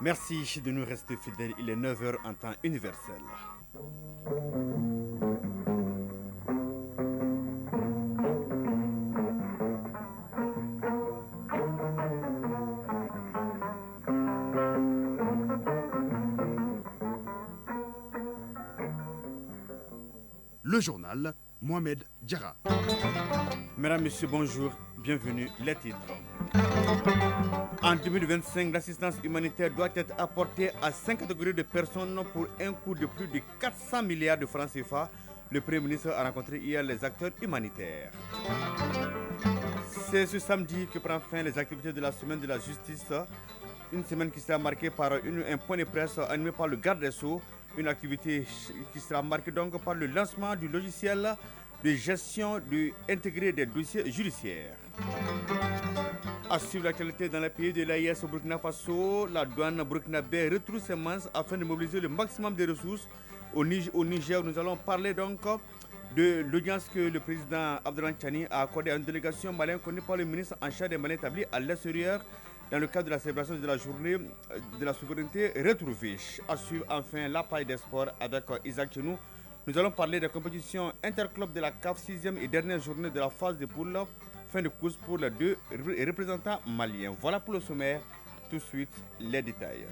Merci de nous rester fidèles. Il est 9 heures en temps universel. Le journal Mohamed Diarra. Mesdames, Messieurs, bonjour. Bienvenue. Les titres. En 2025, l'assistance humanitaire doit être apportée à 5 catégories de personnes pour un coût de plus de 400 milliards de francs CFA. Le Premier ministre a rencontré hier les acteurs humanitaires. C'est ce samedi que prend fin les activités de la semaine de la justice. Une semaine qui sera marquée par un point de presse animé par le garde des Sceaux. Une activité qui sera marquée donc par le lancement du logiciel de gestion intégrée des dossiers judiciaires. À suivre l'actualité dans les pays de l'AIS au Burkina Faso, la douane burkinabé retrouve ses manches afin de mobiliser le maximum de ressources. Au Niger, nous allons parler donc de l'audience que le président Abdelhan Tchani a accordée à une délégation malienne connue par le ministre en charge des Maliens établis à l'extérieur dans le cadre de la célébration de la journée de la souveraineté retrouvée. À suivre enfin la paille des sports avec Isaac Chenou. Nous allons parler des compétitions interclubs de la CAF 6e et dernière journée de la phase de poule. Fin de course pour les deux représentants maliens. Voilà pour le sommaire. Tout de suite, les détails.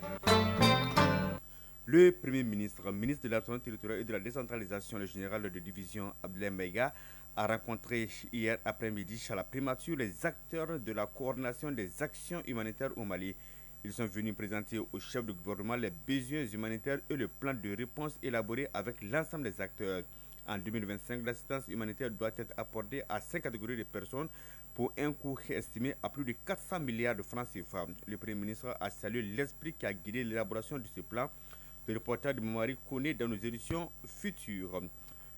Le Premier ministre, ministre de l'Administration territoriale et de la décentralisation, le général de division Abdelé Meiga, a rencontré hier après-midi à la primature les acteurs de la coordination des actions humanitaires au Mali. Ils sont venus présenter au chef du gouvernement les besoins humanitaires et le plan de réponse élaboré avec l'ensemble des acteurs. En 2025, l'assistance humanitaire doit être apportée à 5 catégories de personnes pour un coût estimé à plus de 400 milliards de francs CFA. Le Premier ministre a salué l'esprit qui a guidé l'élaboration de ce plan. Le reportage de Momari connaît dans nos éditions futures.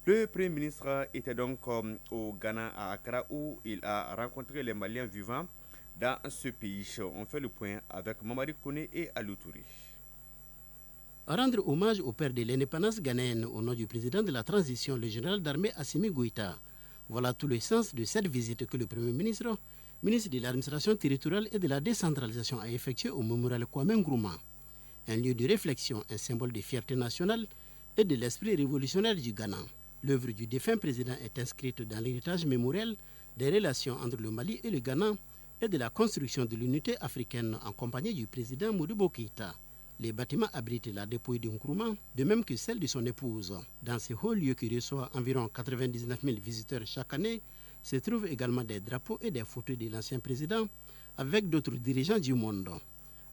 Le Premier ministre était donc au Ghana à Accra où il a rencontré les Maliens vivant dans ce pays. On fait le point avec Momari Kone et Aloutouri. Rendre hommage au père de l'indépendance ghanéenne au nom du président de la transition, le général d'armée Assimi Goïta. Voilà tout le sens de cette visite que le Premier ministre, ministre de l'administration territoriale et de la décentralisation, a effectuée au mémorial Kwame Nkrumah. Un lieu de réflexion, un symbole de fierté nationale et de l'esprit révolutionnaire du Ghana. L'œuvre du défunt président est inscrite dans l'héritage mémoriel des relations entre le Mali et le Ghana et de la construction de l'unité africaine en compagnie du président Modibo Keïta. Les bâtiments abritent la dépouille de Nkrumah, de même que celle de son épouse. Dans ce haut lieu qui reçoit environ 99 000 visiteurs chaque année, se trouvent également des drapeaux et des photos de l'ancien président avec d'autres dirigeants du monde.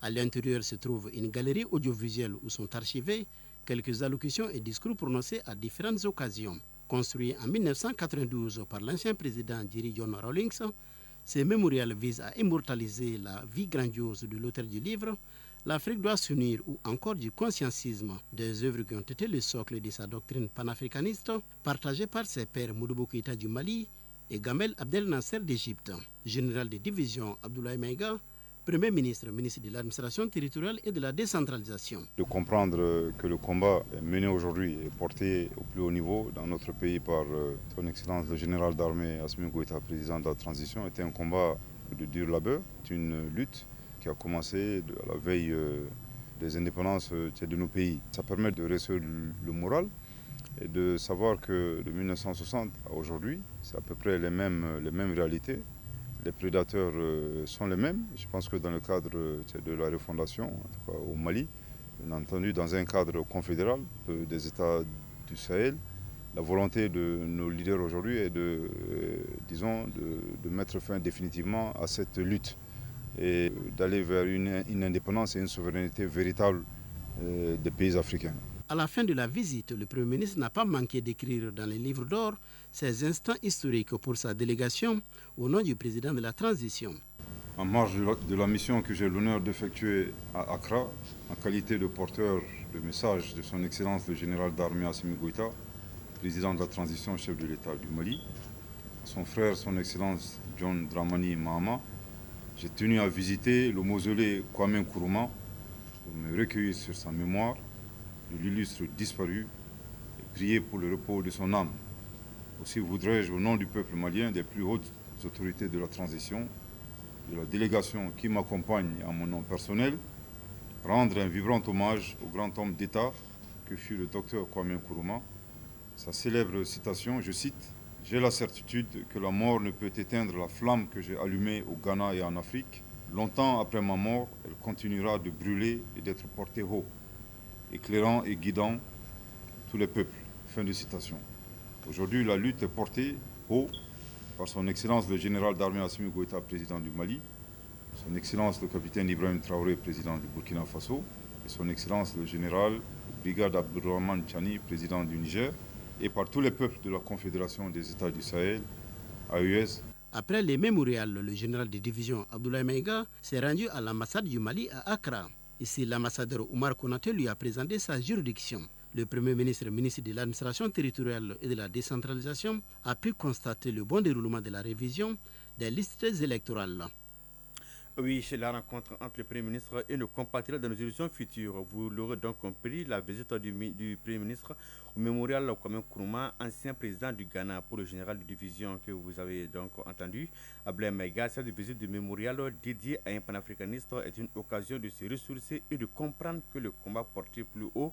À l'intérieur se trouve une galerie audiovisuelle où sont archivés quelques allocutions et discours prononcés à différentes occasions. Construit en 1992 par l'ancien président Jerry John Rawlings, ce mémorial vise à immortaliser la vie grandiose de l'auteur du livre L'Afrique doit s'unir ou encore du conscientisme, des œuvres qui ont été le socle de sa doctrine panafricaniste, partagée par ses pères Modibo Keïta du Mali et Gamel Abdel Nasser d'Égypte. Général de division Abdoulaye Maïga, Premier ministre, ministre de l'administration territoriale et de la décentralisation. De comprendre que le combat mené aujourd'hui est porté au plus haut niveau dans notre pays par son Excellence le général d'armée Assimi Goïta, président de la transition, était un combat de dur labeur, c'est une lutte qui a commencé à la veille des indépendances de nos pays. Ça permet de restaurer le moral et de savoir que de 1960 à aujourd'hui, c'est à peu près les mêmes réalités. Les prédateurs sont les mêmes. Je pense que dans le cadre de la refondation, en tout cas au Mali, bien entendu dans un cadre confédéral des États du Sahel, la volonté de nos leaders aujourd'hui est de mettre fin définitivement à cette lutte et d'aller vers une indépendance et une souveraineté véritable des pays africains. À la fin de la visite, le Premier ministre n'a pas manqué d'écrire dans les livres d'or ces instants historiques pour sa délégation au nom du président de la transition. En marge de la mission que j'ai l'honneur d'effectuer à Accra, en qualité de porteur de message de son Excellence le général d'armée Assimi Goïta, président de la transition, chef de l'État du Mali, son frère, son Excellence John Dramani Mahama, j'ai tenu à visiter le mausolée Kwame Nkrumah pour me recueillir sur sa mémoire de l'illustre disparu et prier pour le repos de son âme. Aussi voudrais-je, au nom du peuple malien, des plus hautes autorités de la transition, de la délégation qui m'accompagne en mon nom personnel, rendre un vibrant hommage au grand homme d'État que fut le docteur Kwame Nkrumah. Sa célèbre citation, je cite, « J'ai la certitude que la mort ne peut éteindre la flamme que j'ai allumée au Ghana et en Afrique. Longtemps après ma mort, elle continuera de brûler et d'être portée haut, éclairant et guidant tous les peuples. » Fin de citation. Aujourd'hui, la lutte est portée haut par son Excellence le général d'armée Assimi Goïta, président du Mali, son Excellence le capitaine Ibrahim Traoré, président du Burkina Faso, et son Excellence le général Brigade Abdourahmane Tchani, président du Niger, et par tous les peuples de la Confédération des États du Sahel, AES. Après les mémorials, le général de division Abdoulaye Maïga s'est rendu à l'ambassade du Mali à Accra. Ici, l'ambassadeur Oumar Konaté lui a présenté sa juridiction. Le Premier ministre, ministre de l'administration territoriale et de la décentralisation, a pu constater le bon déroulement de la révision des listes électorales. Oui, c'est la rencontre entre le Premier ministre et nos compatriotes dans nos élections futures. Vous l'aurez donc compris, la visite du Premier ministre au mémorial Kwame Nkrumah, ancien président du Ghana, pour le général de division que vous avez donc entendu, Abdoulaye Maïga. Cette visite du mémorial dédiée à un panafricaniste est une occasion de se ressourcer et de comprendre que le combat porté plus haut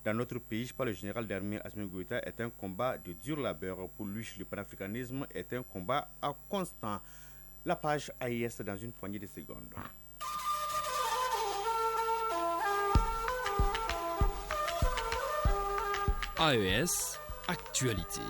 dans notre pays par le général d'armée Assimi Goïta est un combat de dur labeur. Pour lui, le panafricanisme est un combat à constant. La page AIS dans une poignée de secondes. AES, actualité.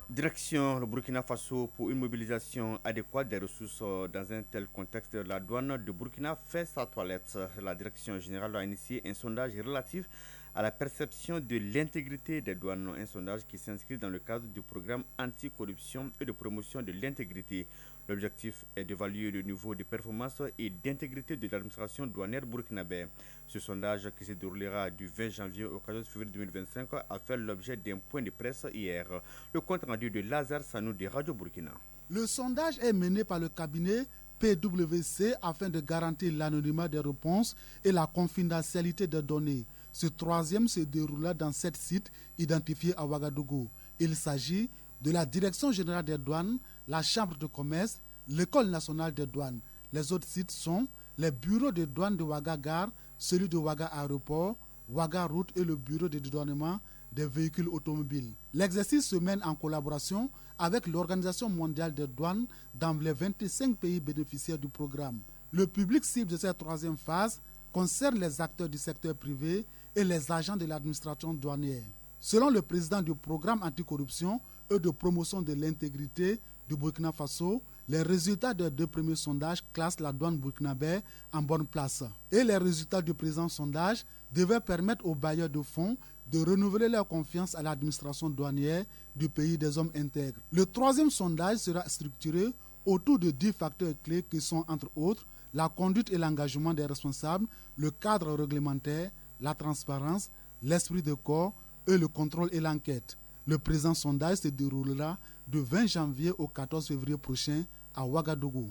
Direction le Burkina Faso pour une mobilisation adéquate des ressources dans un tel contexte. La douane de Burkina fait sa toilette. La direction générale a initié un sondage relatif à la perception de l'intégrité des douanes, un sondage qui s'inscrit dans le cadre du programme anti-corruption et de promotion de l'intégrité. L'objectif est d'évaluer le niveau de performance et d'intégrité de l'administration douanière burkinabé. Ce sondage, qui se déroulera du 20 janvier au 14 février 2025, a fait l'objet d'un point de presse hier. Le compte rendu de Lazare Sanou de Radio Burkina. Le sondage est mené par le cabinet PwC afin de garantir l'anonymat des réponses et la confidentialité des données. Ce troisième se déroula dans 7 sites identifiés à Ouagadougou. Il s'agit de la Direction générale des douanes, la Chambre de commerce, l'École nationale des douanes. Les autres sites sont les bureaux de douane de Ouaga Gare, celui de Ouaga Aéroport, Ouaga Route et le bureau de dédouanement des véhicules automobiles. L'exercice se mène en collaboration avec l'Organisation mondiale des douanes dans les 25 pays bénéficiaires du programme. Le public cible de cette troisième phase concerne les acteurs du secteur privé et les agents de l'administration douanière. Selon le président du programme anticorruption et de promotion de l'intégrité du Burkina Faso, les résultats des 2 premiers sondages classent la douane burkinabé en bonne place. Et les résultats du présent sondage devaient permettre aux bailleurs de fonds de renouveler leur confiance à l'administration douanière du pays des hommes intègres. Le troisième sondage sera structuré autour de 10 facteurs clés qui sont, entre autres, la conduite et l'engagement des responsables, le cadre réglementaire, la transparence, l'esprit de corps et le contrôle et l'enquête. Le présent sondage se déroulera du 20 janvier au 14 février prochain à Ouagadougou.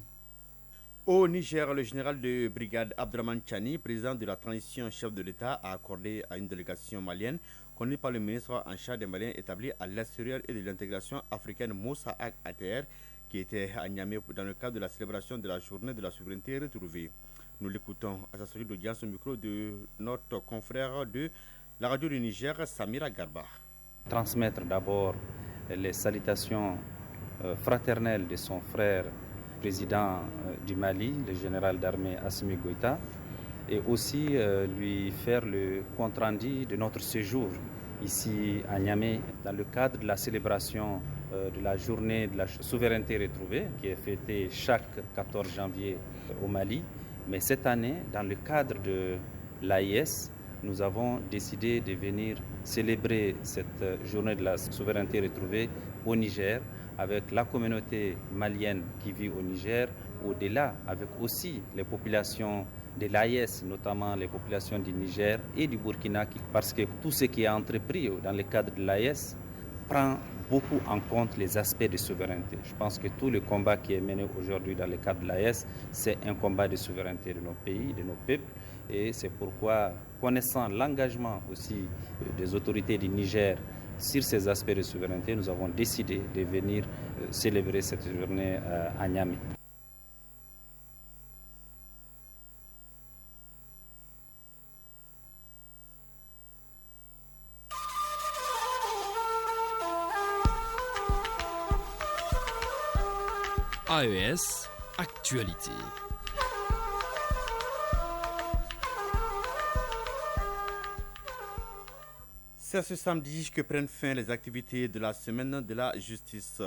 Au Niger, le général de brigade Abdourahmane Tchani, président de la transition chef de l'État, a accordé à une délégation malienne, conduite par le ministre en charge des Maliens établi à l'extérieur et de l'intégration africaine Moussa Ater, qui était à Niamey dans le cadre de la célébration de la journée de la souveraineté retrouvée. Nous l'écoutons à sa sortie d'audience au micro de notre confrère de la radio du Niger, Samira Garba. Transmettre d'abord les salutations fraternelles de son frère président du Mali, le général d'armée Assimi Goïta, et aussi lui faire le compte-rendu de notre séjour ici à Niamey dans le cadre de la célébration de la journée de la souveraineté retrouvée qui est fêtée chaque 14 janvier au Mali. Mais cette année, dans le cadre de l'AIS, nous avons décidé de venir célébrer cette journée de la souveraineté retrouvée au Niger avec la communauté malienne qui vit au Niger, au-delà avec aussi les populations de l'AIS, notamment les populations du Niger et du Burkina, parce que tout ce qui est entrepris dans le cadre de l'AIS prend beaucoup en compte les aspects de souveraineté. Je pense que tout le combat qui est mené aujourd'hui dans le cadre de l'AIS, c'est un combat de souveraineté de nos pays, de nos peuples. Et c'est pourquoi, connaissant l'engagement aussi des autorités du Niger sur ces aspects de souveraineté, nous avons décidé de venir célébrer cette journée à Niamey. AES, actualité. C'est ce samedi que prennent fin les activités de la semaine de la justice.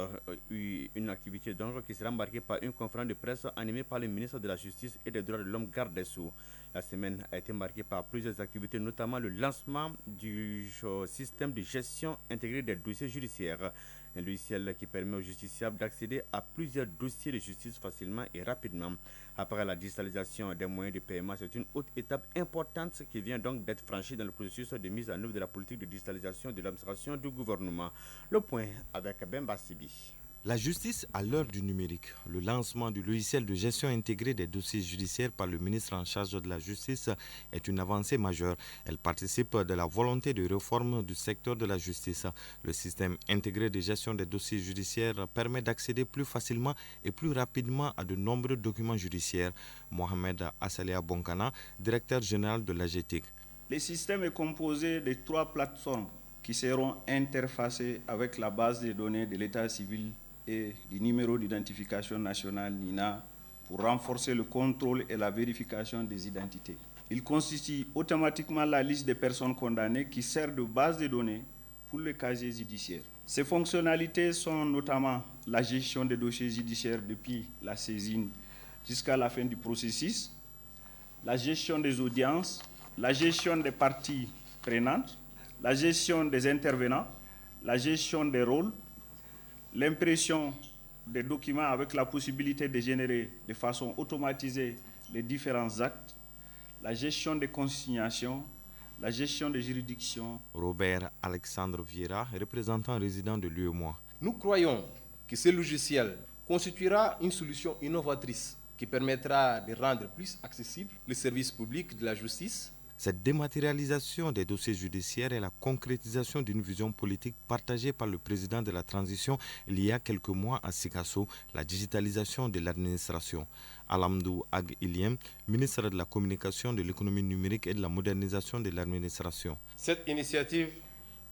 Une activité donc qui sera marquée par une conférence de presse animée par le ministre de la Justice et des Droits de l'Homme, garde des Sceaux. La semaine a été marquée par plusieurs activités, notamment le lancement du système de gestion intégrée des dossiers judiciaires. Un logiciel qui permet aux justiciables d'accéder à plusieurs dossiers de justice facilement et rapidement. Après la digitalisation des moyens de paiement, c'est une autre étape importante qui vient donc d'être franchie dans le processus de mise en œuvre de la politique de digitalisation de l'administration du gouvernement. Le point avec Bemba Sibi. La justice à l'heure du numérique. Le lancement du logiciel de gestion intégrée des dossiers judiciaires par le ministre en charge de la justice est une avancée majeure. Elle participe de la volonté de réforme du secteur de la justice. Le système intégré de gestion des dossiers judiciaires permet d'accéder plus facilement et plus rapidement à de nombreux documents judiciaires. Mohamed Assalia Bonkana, directeur général de l'AGTIC. Le système est composé de 3 plateformes qui seront interfacées avec la base de données de l'état civil et du numéro d'identification nationale NINA pour renforcer le contrôle et la vérification des identités. Il constitue automatiquement la liste des personnes condamnées qui sert de base de données pour le casier judiciaire. Ces fonctionnalités sont notamment la gestion des dossiers judiciaires depuis la saisine jusqu'à la fin du processus, la gestion des audiences, la gestion des parties prenantes, la gestion des intervenants, la gestion des rôles, l'impression des documents avec la possibilité de générer de façon automatisée les différents actes, la gestion des consignations, la gestion des juridictions. Robert Alexandre Vieira, représentant résident de l'UEMOA. Nous croyons que ce logiciel constituera une solution innovatrice qui permettra de rendre plus accessible le service public de la justice. Cette dématérialisation des dossiers judiciaires est la concrétisation d'une vision politique partagée par le président de la transition il y a quelques mois à Sikasso, la digitalisation de l'administration. Alamdou Ag Iliem, ministre de la Communication, de l'économie numérique et de la modernisation de l'administration. Cette initiative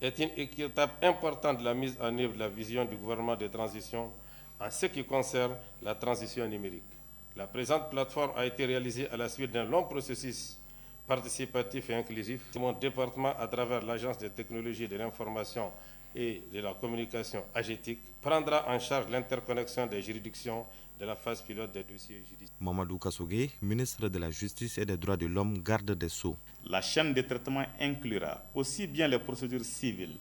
est une étape importante de la mise en œuvre de la vision du gouvernement de transition en ce qui concerne la transition numérique. La présente plateforme a été réalisée à la suite d'un long processus participatif et inclusif. Mon département, à travers l'Agence de technologie de l'information et de la communication AGTIC, prendra en charge l'interconnexion des juridictions de la phase pilote des dossiers judiciaires. Mamadou Kassogé, ministre de la Justice et des Droits de l'Homme, garde des Sceaux. La chaîne de traitement inclura aussi bien les procédures civiles,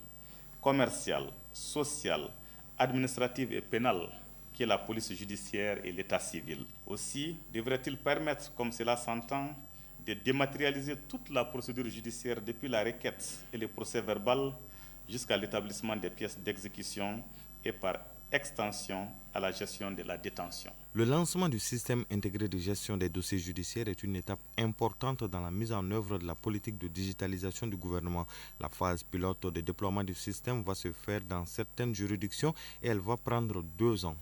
commerciales, sociales, administratives et pénales que la police judiciaire et l'état civil. Aussi devrait-il permettre, comme cela s'entend, de dématérialiser toute la procédure judiciaire depuis la requête et le procès verbal jusqu'à l'établissement des pièces d'exécution et par extension à la gestion de la détention. Le lancement du système intégré de gestion des dossiers judiciaires est une étape importante dans la mise en œuvre de la politique de digitalisation du gouvernement. La phase pilote de déploiement du système va se faire dans certaines juridictions et elle va prendre 2 ans.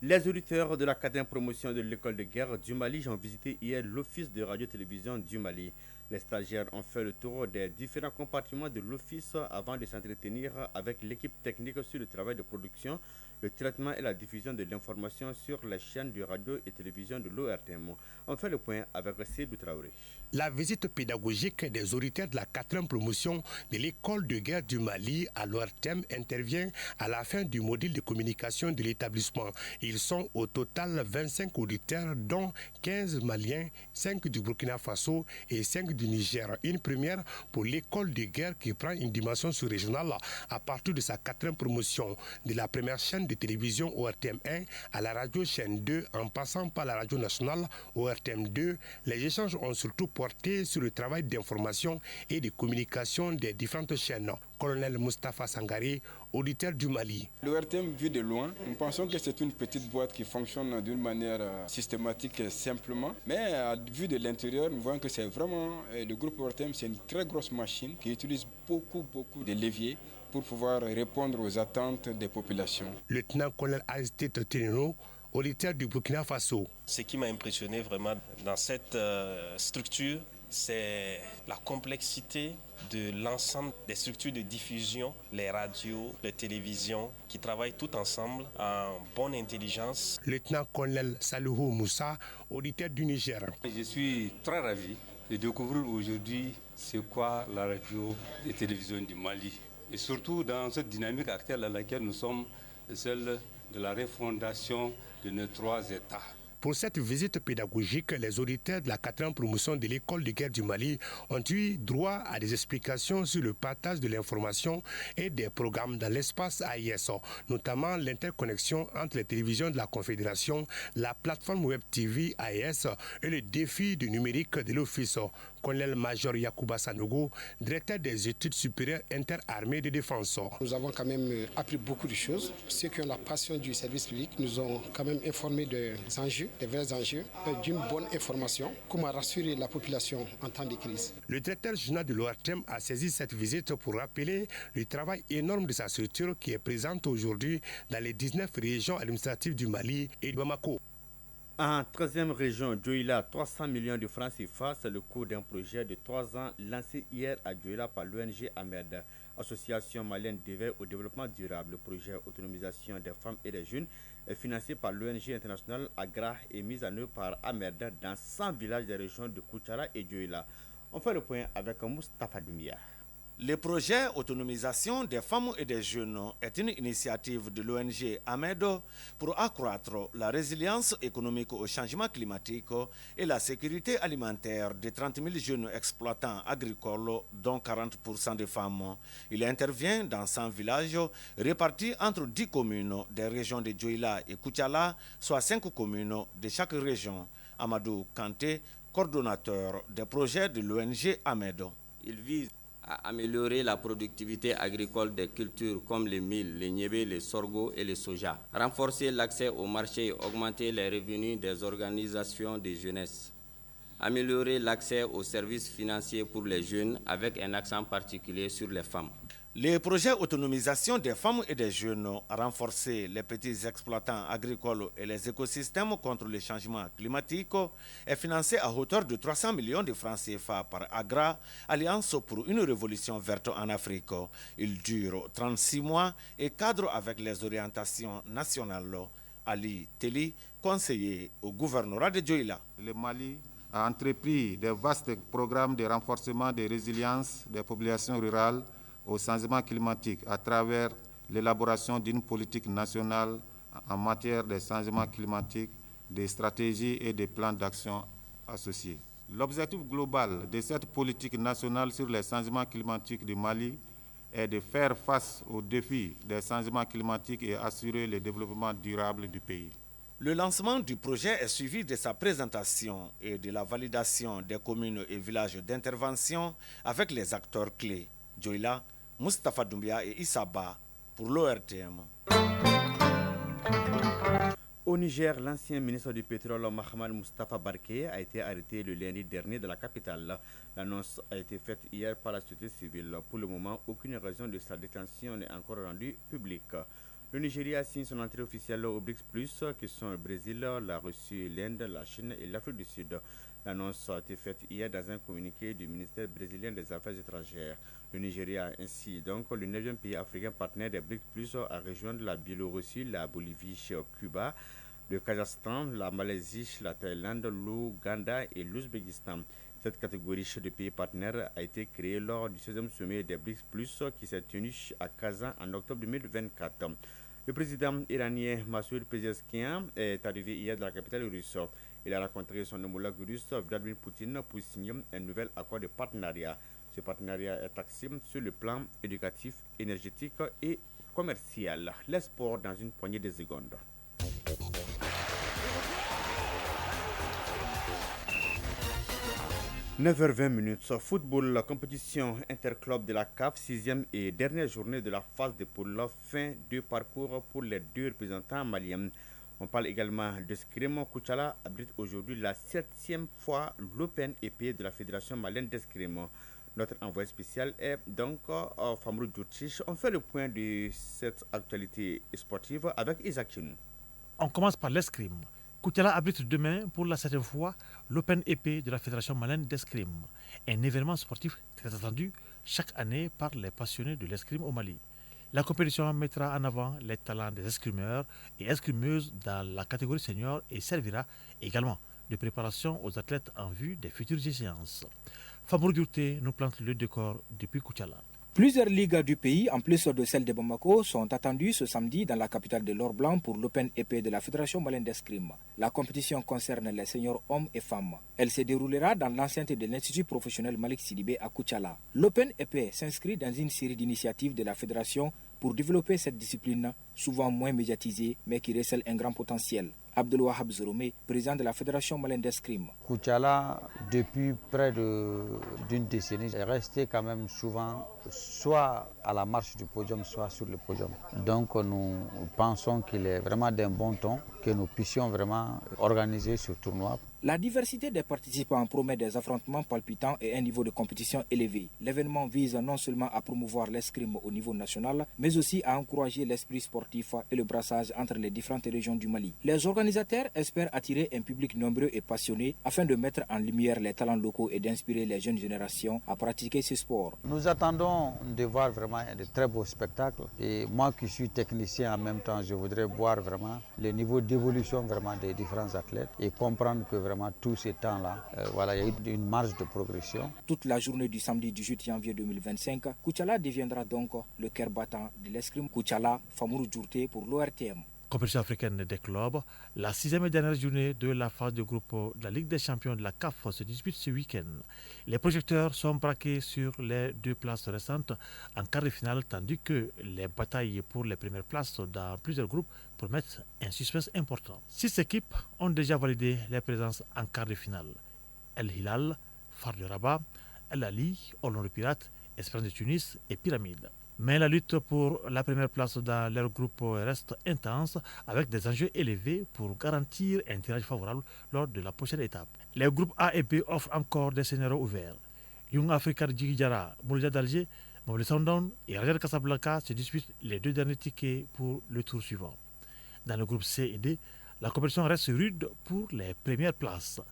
Les auditeurs de la 4e promotion de l'école de guerre du Mali ont visité hier l'office de radio-télévision du Mali. Les stagiaires ont fait le tour des différents compartiments de l'office avant de s'entretenir avec l'équipe technique sur le travail de production, le traitement et la diffusion de l'information sur les chaînes de radio et télévision de l'ORTM. On fait le point avec Seydou Traoré. La visite pédagogique des auditeurs de la 4e promotion de l'école de guerre du Mali à l'ORTM intervient à la fin du module de communication de l'établissement. Ils sont au total 25 auditeurs, dont 15 Maliens, 5 du Burkina Faso et 5 du Niger. Une première pour l'école de guerre qui prend une dimension sous-régionale à partir de sa 4e promotion, de la première chaîne de télévision ORTM 1 à la radio chaîne 2 en passant par la radio nationale ORTM 2. Les échanges ont surtout porté sur le travail d'information et de communication des différentes chaînes. Colonel Moustapha Sangari, auditeur du Mali. L'ORTM, vu de loin, nous pensons que c'est une petite boîte qui fonctionne d'une manière systématique et simplement. Mais à vue de l'intérieur, nous voyons que c'est vraiment, le groupe ORTM, c'est une très grosse machine qui utilise beaucoup de leviers pour pouvoir répondre aux attentes des populations. Lieutenant-colonel Aristide Tinino, auditeur du Burkina Faso. Ce qui m'a impressionné vraiment dans cette structure, c'est la complexité de l'ensemble des structures de diffusion, les radios, les télévisions, qui travaillent tout ensemble en bonne intelligence. Lieutenant-colonel Salihou Moussa, auditeur du Niger. Je suis très ravi de découvrir aujourd'hui c'est quoi la radio et télévision du Mali. Et surtout dans cette dynamique actuelle dans laquelle nous sommes, celle de la refondation de nos 3 États. Pour cette visite pédagogique, les auditeurs de la 4e promotion de l'école de guerre du Mali ont eu droit à des explications sur le partage de l'information et des programmes dans l'espace AIS, notamment l'interconnexion entre les télévisions de la Confédération, la plateforme Web TV AIS et le défi du numérique de l'Office. Colonel-major Yacouba Sanogo, directeur des études supérieures interarmées de défense. Nous avons quand même appris beaucoup de choses. Ceux qui ont la passion du service public nous ont quand même informés des enjeux, des vrais enjeux, d'une bonne information, comment rassurer la population en temps de crise. Le directeur général de l'ORTM a saisi cette visite pour rappeler le travail énorme de sa structure qui est présente aujourd'hui dans les 19 régions administratives du Mali et de Bamako. En 13e région, Dioïla, 300 millions de francs CFA, c'est le coût d'un projet de 3 ans lancé hier à Dioïla par l'ONG AMED, Association malienne d'éveil au développement durable. Le projet autonomisation des femmes et des jeunes est financé par l'ONG internationale AGRA et mis en œuvre par AMED dans 100 villages des régions de Koutchara et Dioïla. On fait le point avec Moustapha Doumia. Le projet autonomisation des femmes et des jeunes est une initiative de l'ONG AMED pour accroître la résilience économique au changement climatique et la sécurité alimentaire de 30 000 jeunes exploitants agricoles, dont 40% de femmes. Il intervient dans 100 villages répartis entre 10 communes des régions de Dioïla et Koutchala, soit 5 communes de chaque région. Amadou Kanté, coordonnateur des projets de l'ONG AMED. Il vise à améliorer la productivité agricole des cultures comme les milles, les niébés, les sorgho et les soja, renforcer l'accès au marché et augmenter les revenus des organisations de jeunesse, améliorer l'accès aux services financiers pour les jeunes avec un accent particulier sur les femmes. Les projets autonomisation des femmes et des jeunes, renforcer les petits exploitants agricoles et les écosystèmes contre le changement climatique, est financé à hauteur de 300 millions de francs CFA par AGRA, Alliance pour une révolution verte en Afrique. Il dure 36 mois et cadre avec les orientations nationales. Ali Teli, conseiller au gouvernorat de Dioïla. Le Mali a entrepris de vastes programmes de renforcement de résilience des populations rurales au changement climatique à travers l'élaboration d'une politique nationale en matière de changement climatique, des stratégies et des plans d'action associés. L'objectif global de cette politique nationale sur les changements climatiques du Mali est de faire face aux défis des changements climatiques et assurer le développement durable du pays. Le lancement du projet est suivi de sa présentation et de la validation des communes et villages d'intervention avec les acteurs clés. Dioïla, Moustapha Doumbia et Issaba pour l'ORTM. Au Niger, l'ancien ministre du pétrole Mohamed Moustapha Barké a été arrêté le lundi dernier de la capitale. L'annonce a été faite hier par la société civile. Pour le moment, aucune raison de sa détention n'est encore rendue publique. Le Nigeria signe son entrée officielle au BRICS+, qui sont le Brésil, la Russie, l'Inde, la Chine et l'Afrique du Sud. L'annonce a été faite hier dans un communiqué du ministère brésilien des Affaires étrangères. Le Nigeria est ainsi donc le 9e pays africain partenaire des BRICS+, à rejoindre la Biélorussie, la Bolivie, Cuba, le Kazakhstan, la Malaisie, la Thaïlande, l'Ouganda et l'Ouzbékistan. Cette catégorie de pays partenaires a été créée lors du 16e sommet des BRICS+, qui s'est tenu à Kazan en octobre 2024. Le président iranien Massoud Pezeshkian est arrivé hier dans la capitale russe. Il a rencontré son homologue russe Vladimir Poutine pour signer un nouvel accord de partenariat. Ce partenariat est axé sur le plan éducatif, énergétique et commercial. Les sports dans une poignée de secondes. « 9h20 Football, la compétition interclub de la CAF, 6e et dernière journée de la phase de poule, fin de parcours pour les 2 représentants maliens. On parle également de escrime. Koutchala abrite aujourd'hui la 7e fois l'Open épée de la Fédération malienne d'escrime. Notre envoyé spécial est donc Famrou Djoutich. On fait le point de cette actualité sportive avec Isaac Chinou. On commence par l'escrime. Koutiala abrite demain pour la 7e fois l'Open épée de la Fédération malienne d'escrime, un événement sportif très attendu chaque année par les passionnés de l'escrime au Mali. La compétition mettra en avant les talents des escrimeurs et escrimeuses dans la catégorie senior et servira également de préparation aux athlètes en vue des futures échéances. Famour Diourté nous plante le décor depuis Koutiala. Plusieurs ligues du pays, en plus de celle de Bamako, sont attendues ce samedi dans la capitale de l'Or Blanc pour l'Open épée de la Fédération malienne d'escrime. La compétition concerne les seniors hommes et femmes. Elle se déroulera dans l'enceinte de l'Institut professionnel Malik Sidibé à Koutiala. L'Open épée s'inscrit dans une série d'initiatives de la Fédération pour développer cette discipline, souvent moins médiatisée, mais qui recèle un grand potentiel. Abdelwahab Zoroumé, président de la Fédération malienne d'escrime. Koutiala, depuis près d'une décennie, est resté quand même souvent soit à la marche du podium, soit sur le podium. Donc nous pensons qu'il est vraiment d'un bon ton que nous puissions vraiment organiser ce tournoi. La diversité des participants promet des affrontements palpitants et un niveau de compétition élevé. L'événement vise non seulement à promouvoir l'escrime au niveau national, mais aussi à encourager l'esprit sportif et le brassage entre les différentes régions du Mali. Les organisateurs espèrent attirer un public nombreux et passionné afin de mettre en lumière les talents locaux et d'inspirer les jeunes générations à pratiquer ce sport. Nous attendons de voir vraiment de très beaux spectacles. Et moi qui suis technicien en même temps, je voudrais voir vraiment le niveau d'évolution vraiment des différents athlètes et comprendre que vraiment tous ces temps-là, il y a eu une marge de progression. Toute la journée du samedi 18 janvier 2025, Koutiala deviendra donc le cœur battant de l'escrime. Koutiala, Famour Djourté pour l'ORTM. Compétition africaine des clubs, la 6e et dernière journée de la phase de groupe de la Ligue des champions de la CAF se dispute ce week-end. Les projecteurs sont braqués sur les 2 places restantes en quart de finale, tandis que les batailles pour les premières places dans plusieurs groupes promettent un suspense important. 6 équipes ont déjà validé les présences en quart de finale. El Hilal, Phare de Rabat, El Ali, Orlando Pirates, Espérance de Tunis et Pyramide. Mais la lutte pour la première place dans leur groupe reste intense avec des enjeux élevés pour garantir un tirage favorable lors de la prochaine étape. Les groupes A et B offrent encore des scénarios ouverts. Young Africa de Djigidjara, Mouloudia d'Alger, Mamelé Soundon et Raja de Casablanca se disputent les 2 derniers tickets pour le tour suivant. Dans le groupe C et D, la compétition reste rude pour les premières places.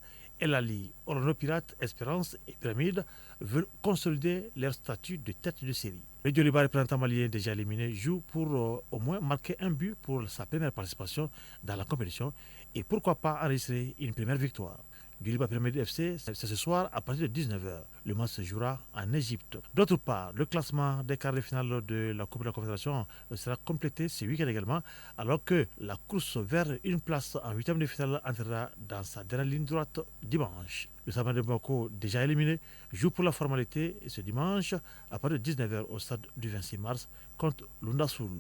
El Ali, Orlando Pirates, Espérance et Pyramide veulent consolider leur statut de tête de série. Le Djoliba, représentant malien déjà éliminé, joue pour au moins marquer un but pour sa première participation dans la compétition et pourquoi pas enregistrer une première victoire. Djoliba Pyramide FC, c'est ce soir à partir de 19h. Le match se jouera en Égypte. D'autre part, le classement des quarts de finale de la Coupe de la Confédération sera complété ce week-end également, alors que la course vers une place en 8e de finale entrera dans sa dernière ligne droite dimanche. Le Saban de Bamako, déjà éliminé, joue pour la formalité ce dimanche à partir de 19h au stade du 26 mars contre l'Undassoul.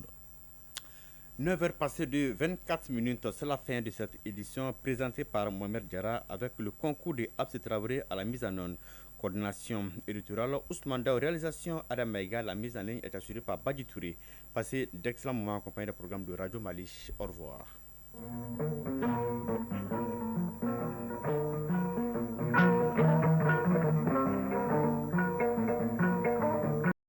9h passées de 24 minutes, c'est la fin de cette édition présentée par Mohamed Diarra avec le concours de Abse Traoré à la mise en onde. Coordination éditoriale, Ousmane Dao, réalisation Adam Maïga, la mise en ligne est assurée par Badi Touré. Passez d'excellents moments accompagnés des programmes de Radio Mali. Au revoir.